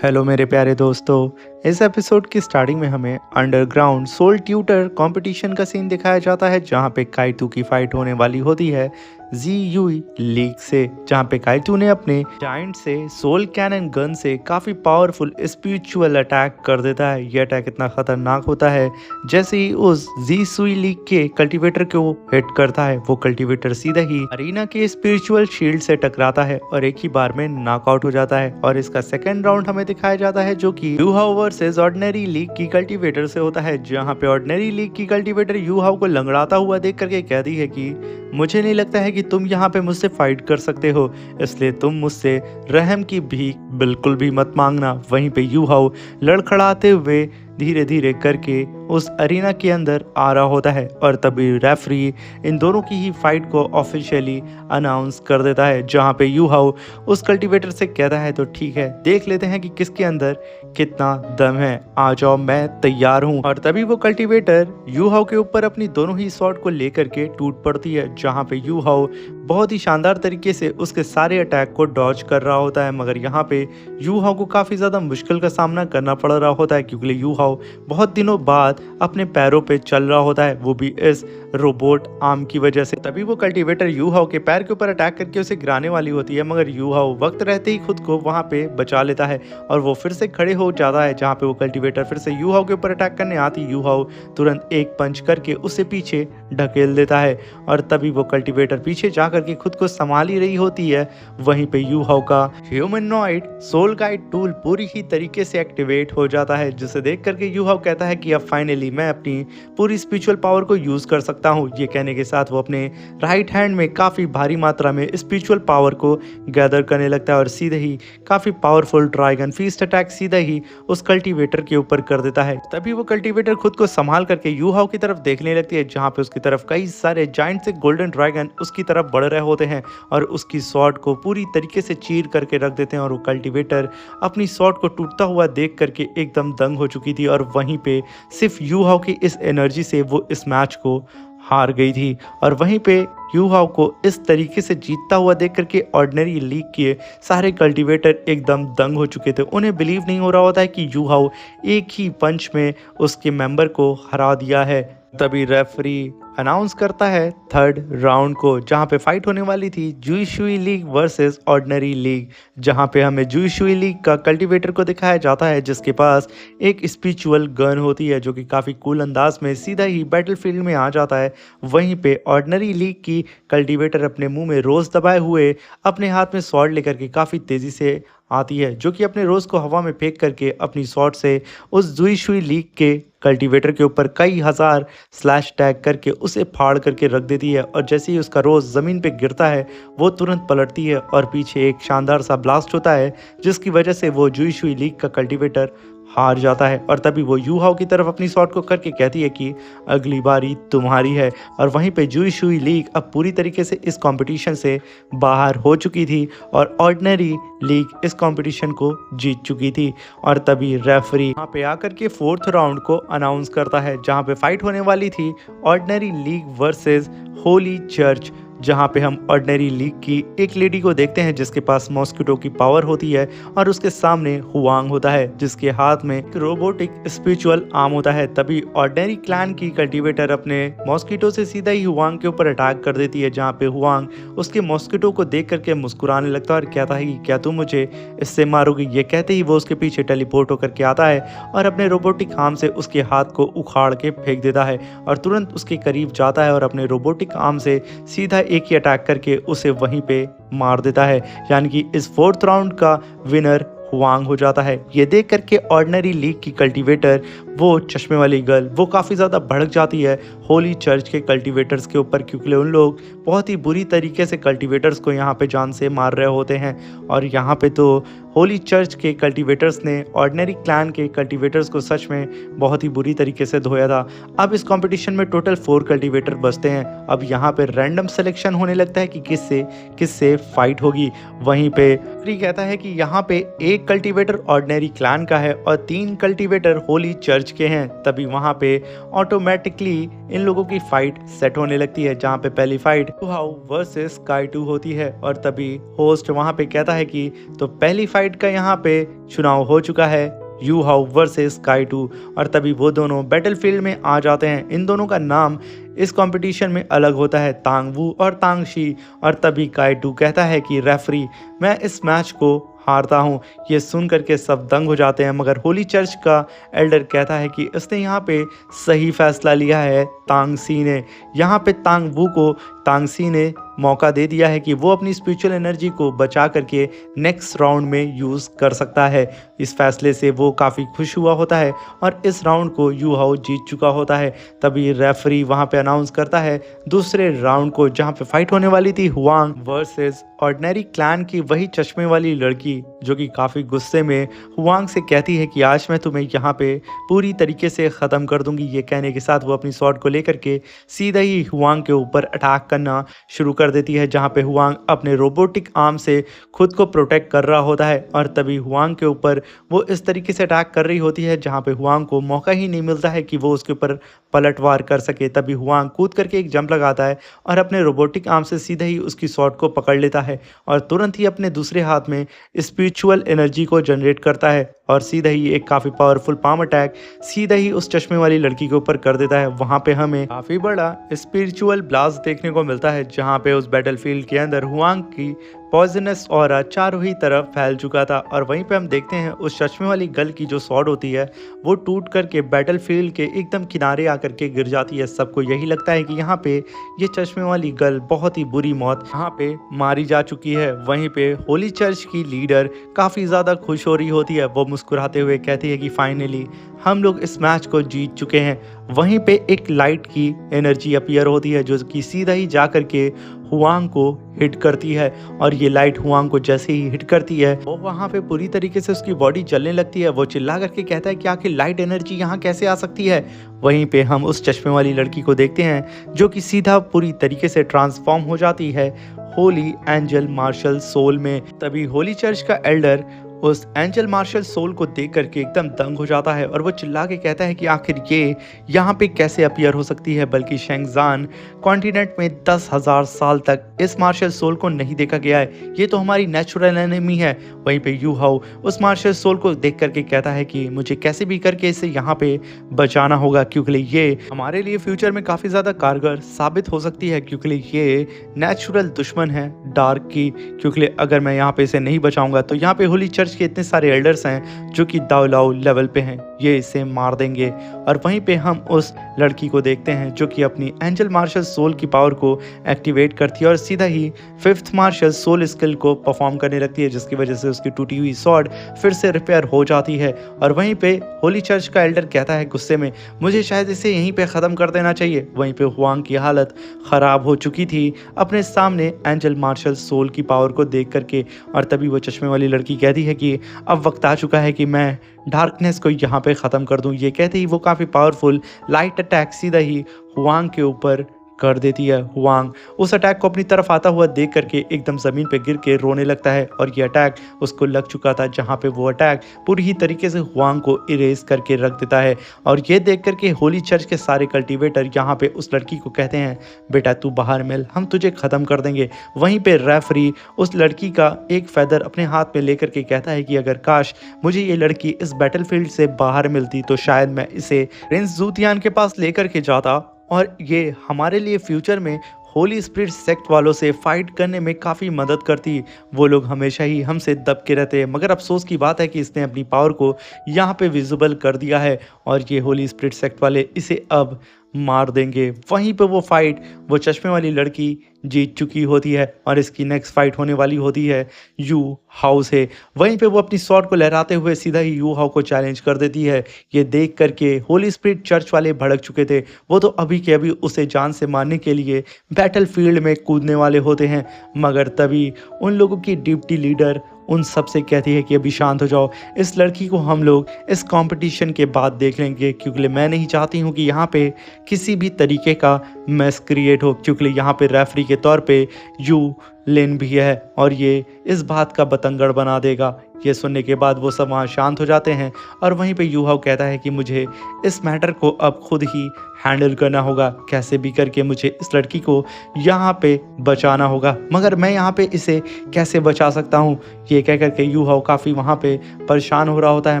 Hello मेरे प्यारे दोस्तों। इस एपिसोड की स्टार्टिंग में हमें अंडरग्राउंड सोल ट्यूटर कंपटीशन का सीन दिखाया जाता है, जहां पे काइटू की फाइट होने वाली होती है जी यूई लीग से, जहां पे काइटू ने अपने जाइंट से सोल कैनन गन से काफ़ी पावरफुल स्पिरिचुअल अटैक कर देता है। यह अटैक इतना खतरनाक होता है, जैसे ही उस जी सुई लीग के कल्टीवेटर को हिट करता है, वो कल्टीवेटर सीधा ही अरीना के स्पिरिचुअल शील्ड से टकराता है और एक ही बार में नॉकआउट हो जाता है। और इसका सेकेंड राउंड हमें दिखाया जाता है, जो कि यूहाओ वर्सेस ऑर्डिनरी लीग की कल्टीवेटर से होता है, जहां पे ऑर्डिनरी लीग की कल्टीवेटर यूहाओ को लंगड़ाता हुआ देख करके कहती है कि मुझे नहीं लगता है कि तुम यहाँ पे मुझसे फाइट कर सकते हो, इसलिए तुम मुझसे रहम की भीख बिल्कुल भी मत मांगना। वहीं पे यूहाओ लड़खड़ाते हुए धीरे धीरे करके उस अरीना के अंदर आ रहा होता है, और तभी रेफरी इन दोनों की ही फाइट को ऑफिशियली अनाउंस कर देता है, जहां पे यूहाओ उस कल्टीवेटर से कहता है तो ठीक है, देख लेते हैं कि किसके अंदर कितना दम है, आ जाओ मैं तैयार हूं। और तभी वो कल्टीवेटर यूहाओ के ऊपर अपनी दोनों ही शॉट को लेकर के टूट पड़ती है, जहां पे यूहाओ बहुत ही शानदार तरीके से उसके सारे अटैक को डॉज कर रहा होता है। मगर यहाँ पे यूहाओ को काफ़ी ज़्यादा मुश्किल का सामना करना पड़ रहा होता है, क्योंकि यूहाओ बहुत दिनों बाद अपने पैरों पे चल रहा होता है, वो भी इस रोबोट आर्म की वजह से। तभी वो कल्टीवेटर यूहाओ के पैर के ऊपर अटैक करके उसे गिराने वाली होती है, मगर यूहाओ वक्त रहते ही खुद को वहां पे बचा लेता है और वो फिर से खड़े हो जाता है। जहां पे वो कल्टीवेटर फिर से यूहाओ के ऊपर अटैक करने आती, यूहाओ तुरंत एक पंच करके उसे पीछे ढकेल देता है, और तभी वो कल्टीवेटर पीछे जा करके खुद को संभाल ही रही होती है। वहीं पे यूहाओ का ह्यूमनॉइड सोल गाइड टूल पूरी ही तरीके से एक्टिवेट हो जाता है, जिसे देख करके यूहाओ कहता है कि अब फाइनली मैं अपनी पूरी स्पिरिचुअल पावर को यूज कर सकता हूँ। ये कहने के साथ वो अपने राइट हैंड में काफी भारी मात्रा में स्पिरिचुअल पावर को गैदर करने लगता है और सीधे ही काफी पावरफुल ड्रैगन फीस्ट अटैक सीधा ही उस कल्टीवेटर के ऊपर कर देता है। तभी वो कल्टीवेटर खुद को संभाल करके यूहाओ की तरफ देखने लगती है, जहां पे उसकी तरफ कई सारे जाइंट से गोल्डन ड्रैगन उसकी तरफ बढ़ रहे होते हैं और उसकी स्वॉर्ड को पूरी तरीके से चीर करके रख देते हैं। और वो कल्टीवेटर अपनी स्वॉर्ड को टूटता हुआ देख करके एकदम दंग हो चुकी थी, और वहीं पे सिर्फ यूहाओ की इस एनर्जी से वो इस मैच को हार गई थी। और वहीं पे यूहाओ को इस तरीके से जीतता हुआ देख करके ऑर्डिनरी लीग के सारे कल्टीवेटर एकदम दंग हो चुके थे। उन्हें बिलीव नहीं हो रहा होता है कि यूहाओ एक ही पंच में उसके मेंबर को हरा दिया है। तभी रेफरी अनाउंस करता है थर्ड राउंड को, जहां पे फाइट होने वाली थी जुईशुई लीग वर्सेस ऑर्डिनरी लीग, जहां पे हमें जुईशुई लीग का कल्टीवेटर को दिखाया जाता है, जिसके पास एक स्पिरिचुअल गन होती है, जो कि काफ़ी कूल अंदाज में सीधा ही बैटलफील्ड में आ जाता है। वहीं पे ऑर्डिनरी लीग की कल्टीवेटर अपने मुंह में रोज़ दबाए हुए अपने हाथ में स्वॉर्ड लेकर के काफ़ी तेज़ी से आती है, जो कि अपने रोज़ को हवा में फेंक करके अपनी स्वॉर्ड से उस जुईशुई लीग के कल्टीवेटर के ऊपर कई हज़ार स्लैश टैग करके उसे फाड़ करके रख देती है। और जैसे ही उसका रोज़ ज़मीन पे गिरता है, वो तुरंत पलटती है और पीछे एक शानदार सा ब्लास्ट होता है, जिसकी वजह से वो जुईशुई लीग का कल्टीवेटर हार जाता है। और तभी वो यूहाओ की तरफ अपनी शॉट को करके कहती है कि अगली बारी तुम्हारी है। और वहीं पे जुईशुई लीग अब पूरी तरीके से इस कंपटीशन से बाहर हो चुकी थी और ऑर्डिनरी लीग इस कंपटीशन को जीत चुकी थी। और तभी रेफरी यहाँ पे आकर के फोर्थ राउंड को अनाउंस करता है, जहाँ पे फाइट होने वाली थी ordinary league versus Holi church, जहाँ पे हम ऑर्डिनरी लीग की एक लेडी को देखते हैं जिसके पास मॉस्किटो की पावर होती है, और उसके सामने हुआंग होता है जिसके हाथ में एक रोबोटिक स्पिरिचुअल आर्म होता है। तभी ऑर्डिनरी क्लैन की कल्टीवेटर अपने मॉस्किटो से सीधा ही हुआंग के ऊपर अटैक कर देती है, जहाँ पे हुआंग उसके मॉस्किटो को देख करके मुस्कुराने लगता है और कहता है कि क्या तुम मुझे इससे मारोगी। ये कहते ही वो उसके पीछे टेलीपोर्ट होकर के आता है और अपने रोबोटिक आर्म से उसके हाथ को उखाड़ के फेंक देता है, और तुरंत उसके करीब जाता है और अपने रोबोटिक आर्म से सीधा एक ही अटैक करके उसे वहीं पे मार देता है। यानी कि इस फोर्थ राउंड का विनर हुआंग हो जाता है। ये देख करके ऑर्डिनरी लीग की कल्टीवेटर, वो चश्मे वाली गर्ल, वो काफ़ी ज़्यादा भड़क जाती है होली चर्च के कल्टीवेटर्स के ऊपर, क्योंकि उन लोग बहुत ही बुरी तरीके से कल्टीवेटर्स को यहाँ पे जान से मार रहे होते हैं। और यहाँ पे तो होली चर्च के कल्टीवेटर्स ने ऑर्डिनरी क्लैन के कल्टीवेटर्स को सच में बहुत ही बुरी तरीके से धोया था। अब इस कंपटीशन में टोटल 4 कल्टीवेटर बचते हैं। अब यहाँ पे रैंडम सिलेक्शन होने लगता है कि किससे फाइट होगी। वहीं पे फ्री कहता है कि यहाँ पे एक एक कल्टीवेटर ऑर्डिनरी क्लैन का है और 3 कल्टीवेटर होली चर्च के हैं। तभी वहां पे ऑटोमेटिकली इन लोगों की फाइट सेट होने लगती है, जहां पे पहली फाइट हाउ वर्सेस काइटू होती है। और तभी होस्ट वहां पे कहता है कि तो पहली फाइट का यहाँ पे चुनाव हो चुका है, यू हाउ वर्सेस काइटू। और तभी वो दोनों बैटलफील्ड में आ जाते हैं। इन दोनों का नाम इस कंपटीशन में अलग होता है, तांग वू और तांग शी। और तभी काइटू कहता है कि रेफरी, मैं इस मैच को हारता हूँ। ये सुन करके सब दंग हो जाते हैं, मगर होली चर्च का एल्डर कहता है कि इसने यहाँ पे सही फैसला लिया है। तांग सी ने यहाँ पे तांग वू को तांग सी ने मौका दे दिया है कि वो अपनी स्पिरिचुअल एनर्जी को बचा करके नेक्स्ट राउंड में यूज़ कर सकता है। इस फैसले से वो काफ़ी खुश हुआ होता है और इस राउंड को यू हाउ जीत चुका होता है। तभी रेफरी वहाँ पे अनाउंस करता है दूसरे राउंड को, जहाँ पे फाइट होने वाली थी हुआंग वर्सेस ऑर्डिनरी क्लैन की वही चश्मे वाली लड़की, जो कि काफ़ी गुस्से में हुआंग से कहती है कि आज मैं तुम्हें यहाँ पे पूरी तरीके से ख़त्म कर दूंगी। ये कहने के साथ वो अपनी स्वॉर्ड को लेकर के सीधा ही हुआंग के ऊपर अटैक करना शुरू कर देती है, जहाँ पे हुआंग अपने रोबोटिक आर्म से खुद को प्रोटेक्ट कर रहा होता है। और तभी हुआंग के ऊपर वो इस तरीके से अटैक कर रही होती है जहाँ पे हुआंग को मौका ही नहीं मिलता है कि वो उसके ऊपर पलटवार कर सके। तभी हुआंग कूद करके एक जंप लगाता है और अपने रोबोटिक आर्म से सीधा ही उसकी स्वॉर्ड को पकड़ लेता है और तुरंत ही अपने दूसरे हाथ में स्पिरिचुअल एनर्जी को जनरेट करता है और सीधा ही एक काफ़ी पावरफुल पाम अटैक सीधा ही उस चश्मे वाली लड़की के ऊपर कर देता है। वहाँ पे हमें काफ़ी बड़ा स्पिरिचुअल ब्लास्ट देखने को मिलता है, जहाँ पे उस बैटलफील्ड के अंदर हुआंग की पॉइजनस ऑरा चारों ही तरफ फैल चुका था। और वहीं पे हम देखते हैं उस चश्मे वाली गल की जो स्वॉर्ड होती है वो टूट करके बैटलफील्ड के एकदम किनारे आकर के गिर जाती है। सबको यही लगता है कि यहाँ पे ये चश्मे वाली गल बहुत ही बुरी मौत यहाँ पे मारी जा चुकी है। वहीं पे होली चर्च की लीडर काफ़ी ज़्यादा खुश हो रही होती है। वो मुस्कुराते हुए कहती है कि फाइनली हम लोग इस मैच को जीत चुके हैं। वहीं पे एक लाइट की एनर्जी अपीयर होती है जो कि सीधा ही जा करके हुआंग को हिट करती है और ये लाइट हुआंग को जैसे ही हिट करती है वो वहाँ पे पूरी तरीके से उसकी बॉडी जलने लगती है। वो चिल्ला करके कहता है कि आखिर लाइट एनर्जी यहाँ कैसे आ सकती है। वहीं पे हम उस चश्मे वाली लड़की को देखते हैं जो कि सीधा पूरी तरीके से ट्रांसफॉर्म हो जाती है होली एंजल मार्शल सोल में। तभी होली चर्च का एल्डर उस एंजल मार्शल सोल को देख करके एकदम दंग हो जाता है और वो चिल्ला के कहता है कि आखिर ये यहाँ पे कैसे अपीयर हो सकती है, बल्कि शेंगजान कॉन्टिनेंट में 10,000 साल तक इस मार्शल सोल को नहीं देखा गया है। ये तो हमारी नेचुरल एनिमी है। वहीं पे यू हाउ उस मार्शल सोल को देख करके कहता है कि मुझे कैसे भी करके इसे यहाँ पे बचाना होगा, क्योंकि ये हमारे लिए फ्यूचर में काफ़ी ज़्यादा कारगर साबित हो सकती है, क्योंकि ये नेचुरल दुश्मन है डार्क की। क्योंकि अगर मैं यहाँ पे इसे नहीं बचाऊंगा तो यहाँ पे होली चर्च के इतने सारे एल्डर्स हैं जो कि दाओलाओ लेवल पे हैं, ये इसे मार देंगे। और वहीं पे हम उस लड़की को देखते हैं जो कि अपनी एंजल मार्शल सोल की पावर को एक्टिवेट करती है और सीधा ही 5th मार्शल सोल स्किल को परफॉर्म करने लगती है, जिसकी वजह से उसकी टूटी हुई स्वॉर्ड फिर से रिपेयर हो जाती है। और वहीं पे होली चर्च का एल्डर कहता है गुस्से में, मुझे शायद इसे यहीं पे ख़त्म कर देना चाहिए। वहीं पे हुआंग की हालत ख़राब हो चुकी थी अपने सामने एंजल मार्शल सोल की पावर को देख करके। और तभी वो चश्मे वाली लड़की कहती है कि अब वक्त आ चुका है कि मैं डार्कनेस को यहाँ पे ख़त्म कर दूँ। ये कहते ही वो काफ़ी पावरफुल लाइट अटैक सीधा ही हुआंग के ऊपर कर देती है। हुआंग उस अटैक को अपनी तरफ आता हुआ देख करके एकदम ज़मीन पे गिर के रोने लगता है और ये अटैक उसको लग चुका था, जहाँ पे वो अटैक पूरी ही तरीके से हुआंग को इरेज करके रख देता है। और ये देख करके होली चर्च के सारे कल्टीवेटर यहाँ पे उस लड़की को कहते हैं, बेटा तू बाहर मिल, हम तुझे ख़त्म कर देंगे। वहीं पे रेफरी उस लड़की का एक फेदर अपने हाथ में लेकर के कहता है कि अगर काश मुझे ये लड़की इस बैटलफील्ड से बाहर मिलती तो शायद मैं इसे प्रिंस जूतियान के पास लेकर के जाता और ये हमारे लिए फ्यूचर में होली स्पिरिट सेक्ट वालों से फाइट करने में काफ़ी मदद करती। वो लोग हमेशा ही हमसे दब के रहते हैं, मगर अफसोस की बात है कि इसने अपनी पावर को यहाँ पे विजिबल कर दिया है और ये होली स्पिरिट सेक्ट वाले इसे अब मार देंगे। वहीं पे वो फाइट वो चश्मे वाली लड़की जीत चुकी होती है और इसकी नेक्स्ट फाइट होने वाली होती है यू हाउ से। वहीं पे वो अपनी स्वॉर्ड को लहराते हुए सीधा ही यू हाउ को चैलेंज कर देती है। ये देख करके होली स्पिरिट चर्च वाले भड़क चुके थे, वो तो अभी के अभी उसे जान से मारने के लिए बैटलफील्ड में कूदने वाले होते हैं। मगर तभी उन लोगों की डिप्टी लीडर उन सब से कहती है कि अभी शांत हो जाओ, इस लड़की को हम लोग इस कंपटीशन के बाद देख लेंगे, क्योंकि मैं नहीं चाहती हूँ कि यहाँ पे किसी भी तरीके का मैस क्रिएट हो। क्योंकि यहाँ पे रेफरी के तौर पे यू लिन भी है और ये इस बात का बतंगड़ बना देगा। ये सुनने के बाद वो सब वहाँ शांत हो जाते हैं और वहीं पे यूहाओ कहता है कि मुझे इस मैटर को अब खुद ही हैंडल करना होगा, कैसे भी करके मुझे इस लड़की को यहाँ पे बचाना होगा, मगर मैं यहाँ पे इसे कैसे बचा सकता हूँ। ये कह करके यूहाओ काफ़ी वहाँ पे परेशान हो रहा होता है,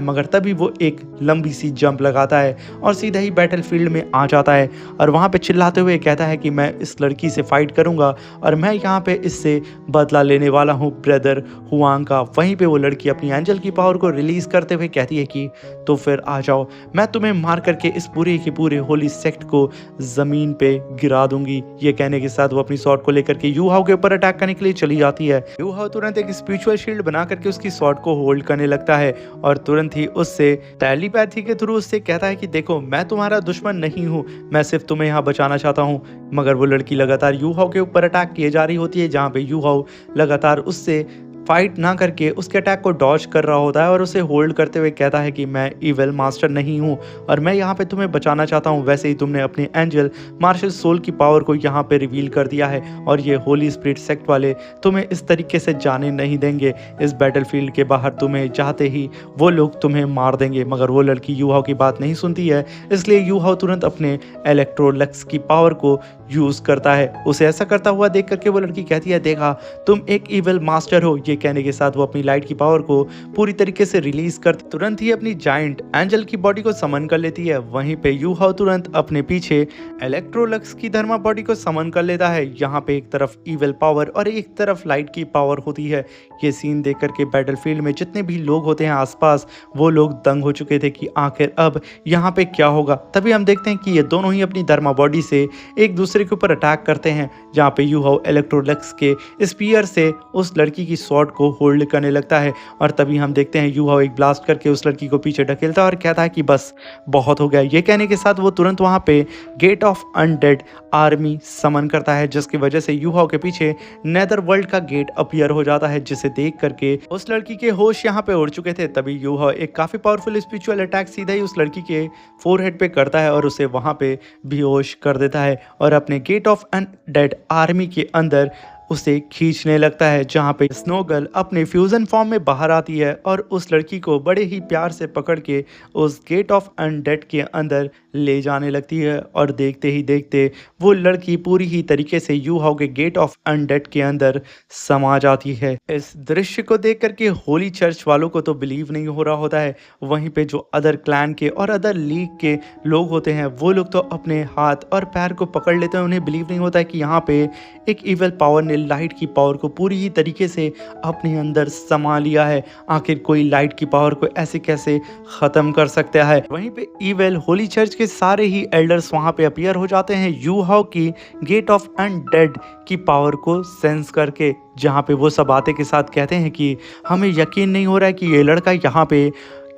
मगर तभी वो एक लंबी सी जंप लगाता है और सीधा ही बैटलफील्ड में आ जाता है और वहाँ पे चिल्लाते हुए कहता है कि मैं इस लड़की से फाइट करूँगा और मैं यहाँ पे इससे बदला लेने वाला हूँ ब्रदर हुआंग का। वहीं पे वो लड़की अपनी एंजल की पावर को रिलीज करते हुए कहती है कि तो फिर आ जाओ, मैं तुम्हें मार करके इस पूरे के पूरे होली सेक्ट को जमीन पे गिरा दूंगी। ये कहने के साथ वो अपनी स्वॉर्ड को लेकर के यूहाओ के ऊपर अटैक करने के लिए चली जाती है। यूहाओ तुरंत एक स्पिरिचुअल शील्ड बना करके उसकी स्वॉर्ड को होल्ड करने लगता है और तुरंत ही उससे टेलीपैथी के थ्रू उससे कहता है कि देखो मैं तुम्हारा दुश्मन नहीं हूँ, मैं सिर्फ तुम्हें यहाँ बचाना चाहता हूँ। मगर वो लड़की लगातार यूहाओ के ऊपर अटैक किए जा रही होती है, जहाँ पे यूहाओ लगातार उससे फाइट ना करके उसके अटैक को डॉज कर रहा होता है और उसे होल्ड करते हुए कहता है कि मैं इविल मास्टर नहीं हूँ और मैं यहाँ पे तुम्हें बचाना चाहता हूँ। वैसे ही तुमने अपने एंजल मार्शल सोल की पावर को यहाँ पे रिवील कर दिया है और ये होली स्पिरिट सेक्ट वाले तुम्हें इस तरीके से जाने नहीं देंगे। इस बैटलफील्ड के बाहर तुम्हें चाहते ही वो लोग तुम्हें मार देंगे। मगर वो लड़की यूहाओ की बात नहीं सुनती है, इसलिए यूहाओ तुरंत अपने इलेक्ट्रोलक्स की पावर को यूज करता है। उसे ऐसा करता हुआ देख करके वो लड़की कहती है देखा तुम एक इविल मास्टर हो। ये कहने के साथ वो अपनी लाइट की पावर को पूरी तरीके से रिलीज कर तुरंत ही अपनी जायंट एंजल की बॉडी को समन कर लेती है। वहीं पे यूहाओ तुरंत अपने पीछे इलेक्ट्रोलक्स की धर्मा बॉडी को समन कर लेता है। यहाँ पे एक तरफ इविल पावर और एक तरफ लाइट की पावर होती है। ये सीन देख करके बैटलफील्ड में जितने भी लोग होते हैं आसपास, वो लोग दंग हो चुके थे कि आखिर अब यहाँ पे क्या होगा। तभी हम देखते हैं कि ये दोनों ही अपनी धर्मा बॉडी से एक दूसरे के ऊपर अटैक करते हैं, जहाँ पे यूहाओ इलेक्ट्रोलक्स के स्पीयर से उस लड़की की स्वॉर्ड को होल्ड करने लगता है और तभी हम देखते हैं यूहाओ एक ब्लास्ट करके उस लड़की को पीछे ढकेलता है और कहता है कि बस बहुत हो गया। ये कहने के साथ वो तुरंत वहाँ पे गेट ऑफ अनडेड आर्मी समन करता है, जिसकी वजह से यूहाओ के पीछे नेदर वर्ल्ड का गेट अपीयर हो जाता है, जिसे देख करके उस लड़की के होश यहाँ पे उड़ चुके थे। तभी यूहाओ एक काफी पावरफुल स्पिरिचुअल अटैक सीधा ही उस लड़की के फोरहेड पे करता है और उसे वहां पे बेहोश कर देता है और अपने गेट ऑफ अनडेड आर्मी के अंदर उसे खींचने लगता है, जहाँ पे स्नोगर्ल अपने फ्यूजन फॉर्म में बाहर आती है और उस लड़की को बड़े ही प्यार से पकड़ के उस गेट ऑफ अनडेड के अंदर ले जाने लगती है और देखते ही देखते वो लड़की पूरी ही तरीके से यूहाओ के गेट ऑफ अनडेड के अंदर समा जाती है। इस दृश्य को देख करके होली चर्च वालों को तो बिलीव नहीं हो रहा होता है। वहीं पे जो अदर क्लैन के और अदर लीग के लोग होते हैं, वो लोग तो अपने हाथ और पैर को पकड़ लेते हैं। उन्हें बिलीव नहीं होता है कि यहाँ पे एक इविल पावर ने लाइट की पावर को पूरी ही तरीके से अपने अंदर समा लिया है। आखिर कोई लाइट की पावर को ऐसे कैसे खत्म कर सकता है। वहीं पे इविल होली चर्च के सारे ही एल्डर्स वहां पे अपीयर हो जाते हैं यूहाओ की गेट ऑफ अनडेड की पावर को सेंस करके, जहां पे वो सब आते के साथ कहते हैं कि हमें यकीन नहीं हो रहा है कि ये लड़का यहाँ पे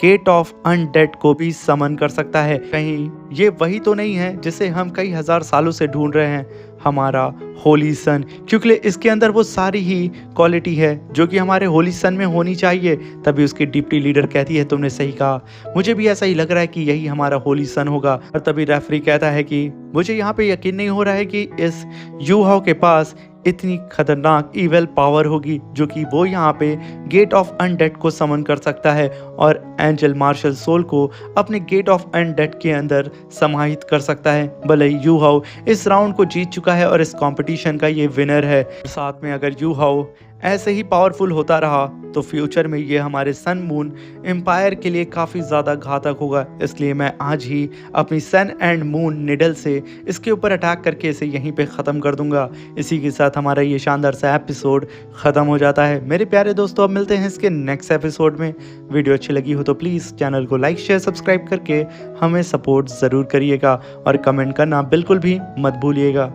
गेट ऑफ अनडेड को भी समन कर सकता है। कहीं ये वही तो नहीं है जिसे हम कई हजार सालों से ढूंढ रहे हैं, हमारा होली सन, क्योंकि इसके अंदर वो सारी ही क्वालिटी है जो कि हमारे होली सन में होनी चाहिए। तभी उसकी डिप्टी लीडर कहती है तुमने सही कहा, मुझे भी ऐसा ही लग रहा है कि यही हमारा होली सन होगा। और तभी रेफरी कहता है कि मुझे यहाँ पे यकीन नहीं हो रहा है कि इस यूहाओ के पास इतनी खतरनाक इविल पावर होगी जो कि वो यहाँ पे गेट ऑफ अनडेड को समन कर सकता है और एंजल मार्शल सोल को अपने गेट ऑफ अनडेड के अंदर समाहित कर सकता है। भले ही यूहाओ इस राउंड को जीत चुका है और इस कंपटीशन का ये विनर है। साथ में अगर यूहाओ ऐसे ही पावरफुल होता रहा तो फ्यूचर में ये हमारे सन मून एम्पायर के लिए काफ़ी ज़्यादा घातक होगा। इसलिए मैं आज ही अपनी सन एंड मून निडल से इसके ऊपर अटैक करके इसे यहीं पे ख़त्म कर दूंगा। इसी के साथ हमारा ये शानदार सा एपिसोड ख़त्म हो जाता है। मेरे प्यारे दोस्तों, अब मिलते हैं इसके नेक्स्ट एपिसोड में। वीडियो अच्छी लगी हो तो प्लीज़ चैनल को लाइक शेयर सब्सक्राइब करके हमें सपोर्ट ज़रूर करिएगा और कमेंट करना बिल्कुल भी मत भूलिएगा।